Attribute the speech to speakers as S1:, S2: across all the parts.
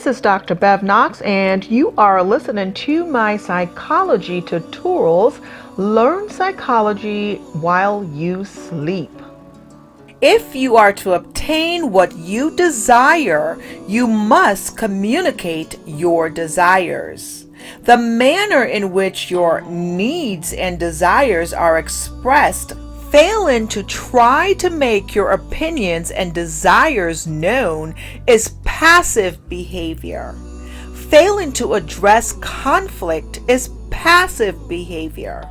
S1: is Dr. Bev Knox, and you are listening to my psychology tutorials. Learn psychology while you sleep. If you are to obtain what you desire, you must communicate your desires. The manner in which your needs and desires are expressed, failing to try to make your opinions and desires known, is passive behavior. Failing to address conflict is passive behavior.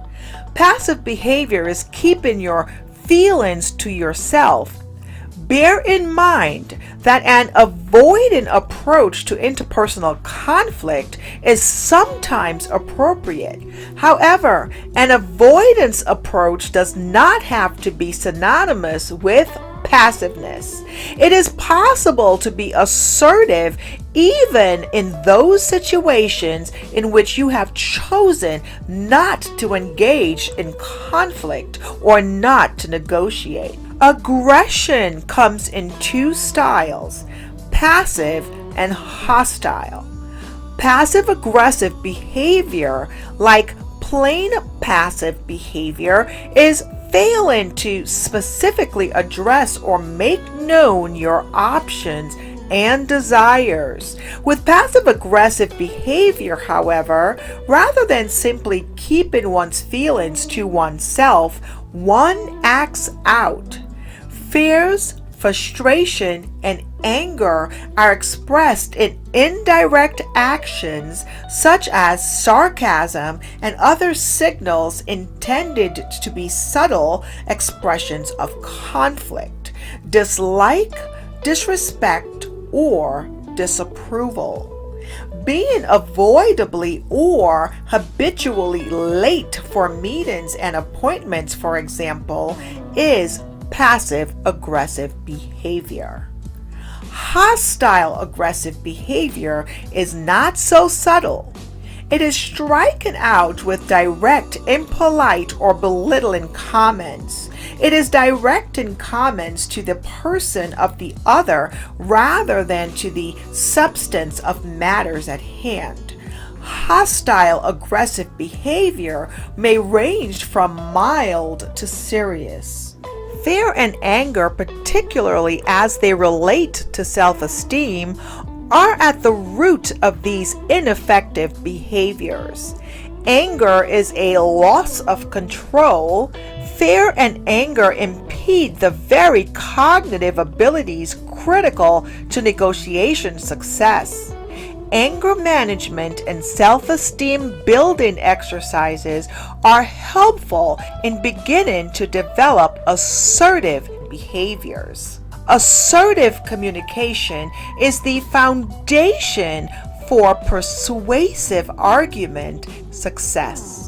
S1: Passive behavior is keeping your feelings to yourself. Bear in mind that an avoidant approach to interpersonal conflict is sometimes appropriate. However, an avoidance approach does not have to be synonymous with passiveness. It is possible to be assertive even in those situations in which you have chosen not to engage in conflict or not to negotiate. Aggression comes in two styles, passive and hostile. Passive-aggressive behavior, like plain passive behavior, is failing to specifically address or make known your options and desires. With passive-aggressive behavior, however, rather than simply keeping one's feelings to oneself, one acts out. Fears, frustration, and anger are expressed in indirect actions such as sarcasm and other signals intended to be subtle expressions of conflict, dislike, disrespect, or disapproval. Being avoidably or habitually late for meetings and appointments, for example, is passive-aggressive behavior. Hostile aggressive behavior is not so subtle. It is striking out with direct, impolite, or belittling comments. It is directing comments to the person of the other rather than to the substance of matters at hand. Hostile aggressive behavior may range from mild to serious. Fear and anger, particularly as they relate to self-esteem, are at the root of these ineffective behaviors. Anger is a loss of control. Fear and anger impede the very cognitive abilities critical to negotiation success. Anger management and self-esteem building exercises are helpful in beginning to develop assertive behaviors. Assertive communication is the foundation for persuasive argument success.